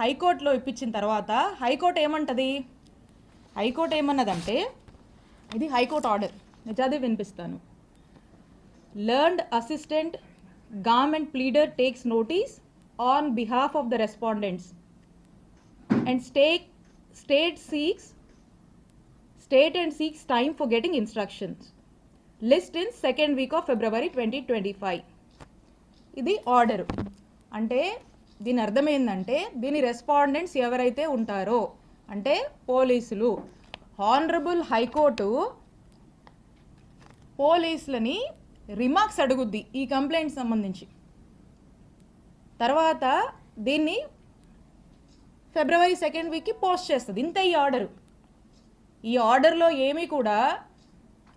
హైకోర్టులో ఇప్పించిన తర్వాత హైకోర్టు ఏమంటది? హైకోర్టు ఏమన్నదంటే, ఇది హైకోర్టు ఆర్డర్, నేను చదివి వినిపిస్తాను. Learned assistant government pleader takes notice on behalf of the respondents and state and seeks time for getting instructions. List in second week of February 2025. ఇది order. అంటే దీని అర్థం ఏంటంటే, దీని రెస్పాండెంట్స్ ఎవరైతే ఉంటారో అంటే పోలీసులు, హానరబుల్ హైకోర్టు పోలీసులని రిమార్క్స్ అడుగుద్ది ఈ కంప్లైంట్ సంబంధించి. తర్వాత దీన్ని ఫిబ్రవరి 2nd వీక్కి పోస్ట్ చేస్తుంది. ఇంత ఈ ఆర్డరు. ఈ ఆర్డర్లో ఏమీ కూడా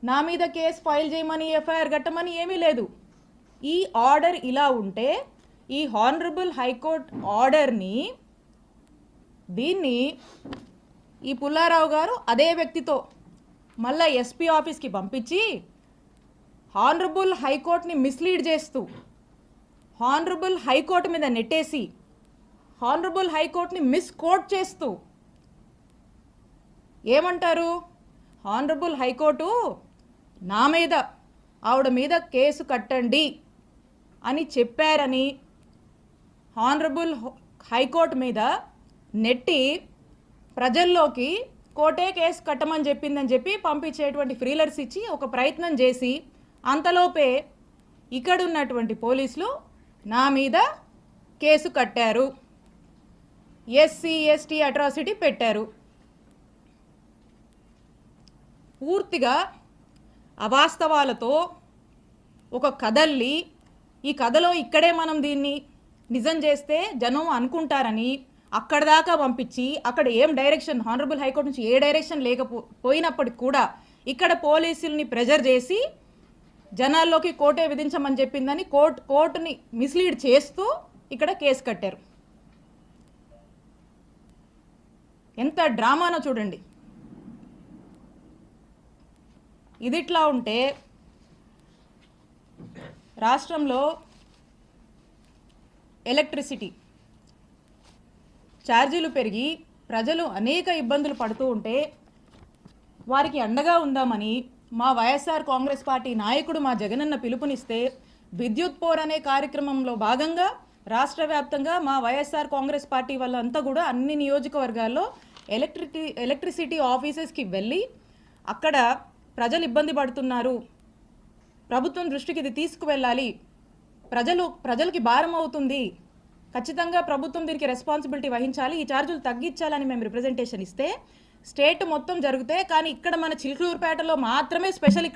నా మీద కేసు ఫైల్ చేయమని, ఎఫ్ఐఆర్ కట్టమని ఏమీ లేదు. ఈ ఆర్డర్ ఇలా ఉంటే ఈ హానరబుల్ హైకోర్ట్ ఆర్డర్ని దీన్ని ఈ పుల్లారావు గారు అదే వ్యక్తితో మళ్ళీ ఎస్పీ ఆఫీస్కి పంపించి హానరబుల్ హైకోర్టుని మిస్లీడ్ చేస్తూ, హానరబుల్ హైకోర్టు మీద నెట్టేసి, హానరబుల్ హైకోర్టుని మిస్కోట్ చేస్తూ ఏమంటారు? హానరబుల్ హైకోర్టు నా మీద, ఆవిడ మీద కేసు కట్టండి అని చెప్పారని హానరబుల్ హైకోర్టు మీద నెట్టి ప్రజల్లోకి కోర్టే కేసు కట్టమని చెప్పిందని చెప్పి పంపించేటువంటి ఫ్రీలర్స్ ఇచ్చి ఒక ప్రయత్నం చేసి, అంతలోపే ఇక్కడున్నటువంటి పోలీసులు నా మీద కేసు కట్టారు, ఎస్సీ ఎస్టీ అట్రాసిటీ పెట్టారు. పూర్తిగా అవాస్తవాలతో ఒక కథల్ని, ఈ కథలో ఇక్కడే మనం దీన్ని నిజం చేస్తే జనం అనుకుంటారని అక్కడ దాకా పంపించి, అక్కడ ఏం డైరెక్షన్ హానరబుల్ హైకోర్టు నుంచి ఏ డైరెక్షన్ లేకపోయినప్పటికి కూడా ఇక్కడ పోలీసుల్ని ప్రెజర్ చేసి జనాల్లోకి కోర్టే విధించమని చెప్పిందని కోర్టుని మిస్లీడ్ చేస్తూ ఇక్కడ కేసు కట్టారు. ఎంత డ్రామానో చూడండి. ఇదిట్లా ఉంటే రాష్ట్రంలో ఎలక్ట్రిసిటీ ఛార్జీలు పెరిగి ప్రజలు అనేక ఇబ్బందులు పడుతూ ఉంటే వారికి అండగా ఉందామని మా వైఎస్ఆర్ కాంగ్రెస్ పార్టీ నాయకుడు మా జగనన్న పిలుపునిస్తే విద్యుత్ పోర్ అనే కార్యక్రమంలో భాగంగా రాష్ట్ర వ్యాప్తంగా మా వైఎస్ఆర్ కాంగ్రెస్ పార్టీ వాళ్ళంతా కూడా అన్ని నియోజకవర్గాల్లో ఎలక్ట్రిసిటీ ఆఫీసెస్కి వెళ్ళి అక్కడ ప్రజలు ఇబ్బంది పడుతున్నారు, ప్రభుత్వం దృష్టికి ఇది తీసుకువెళ్ళాలి, ప్రజలకి భారం అవుతుంది, ఖచ్చితంగా ప్రభుత్వం దీనికి రెస్పాన్సిబిలిటీ వహించాలి, ఈ ఛార్జీలు తగ్గించాలని మేము రిప్రజెంటేషన్ ఇస్తే స్టేట్ మొత్తం జరిగితే, కానీ ఇక్కడ మన చిలుకూరుపేటలో మాత్రమే స్పెషల్.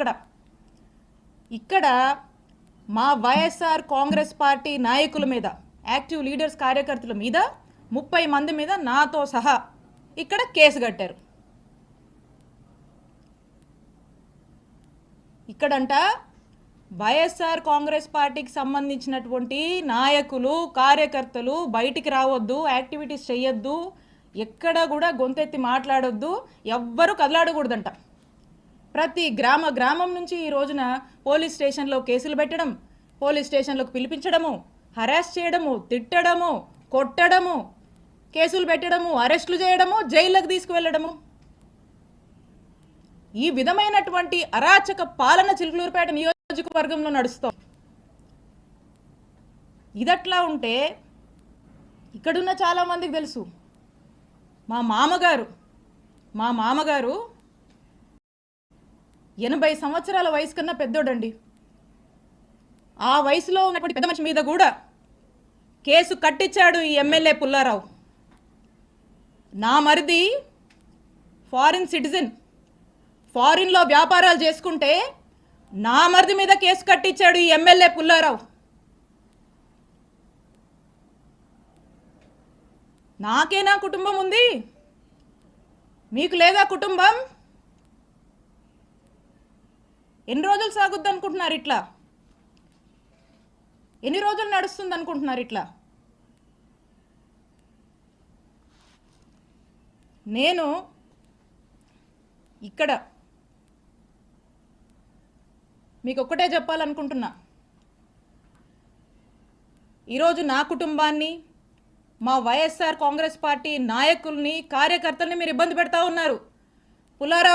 ఇక్కడ మా వైఎస్ఆర్ కాంగ్రెస్ పార్టీ నాయకుల మీద, యాక్టివ్ లీడర్స్ కార్యకర్తల మీద 30 మంది మీద నాతో సహా ఇక్కడ కేసు కట్టారు. ఇక్కడంట వైఎస్ఆర్ కాంగ్రెస్ పార్టీకి సంబంధించినటువంటి నాయకులు కార్యకర్తలు బయటికి రావద్దు, యాక్టివిటీస్ చేయొద్దు, ఎక్కడ కూడా గొంతెత్తి మాట్లాడొద్దు, ఎవ్వరూ కదలాడకూడదంట. ప్రతి గ్రామం నుంచి ఈ రోజున పోలీస్ స్టేషన్లో కేసులు పెట్టడం, పోలీస్ స్టేషన్లోకి పిలిపించడము, హరాస్ చేయడము, తిట్టడము, కొట్టడము, కేసులు పెట్టడము, అరెస్టులు చేయడము, జైళ్ళకు తీసుకువెళ్ళడము, ఈ విధమైనటువంటి అరాచక పాలన చిలుకూరుపేట నియోజకవర్గంలో నడుస్తోంది. ఇదట్లా ఉంటే ఇక్కడున్న చాలామందికి తెలుసు, మా మామగారు 80 సంవత్సరాల వయసు కన్నా పెద్దోడండి. ఆ వయసులో ఉన్నటువంటి పెద్ద మనిషి మీద కూడా కేసు కట్టించాడు ఈ ఎమ్మెల్యే పుల్లారావు. నా మరిది ఫారిన్ సిటిజన్, ఫారిన్లో వ్యాపారాలు చేసుకుంటే నా మరిది మీద కేసు కట్టించాడు ఈ ఎమ్మెల్యే పుల్లారావు. నాకేనా కుటుంబం ఉంది? మీకు లేదా కుటుంబం? ఎన్ని రోజులు సాగుద్ది అనుకుంటున్నారు ఇట్లా? ఎన్ని రోజులు నడుస్తుంది అనుకుంటున్నారు ఇట్లా? నేను ఇక్కడ మీకు ఒక్కటే చెప్పాలనుకుంటున్నా, ఈరోజు నా కుటుంబాన్ని, మా వైఎస్ఆర్ కాంగ్రెస్ పార్టీ నాయకుల్ని కార్యకర్తల్ని మీరు ఇబ్బంది పెడతా ఉన్నారు. పుల్లారావు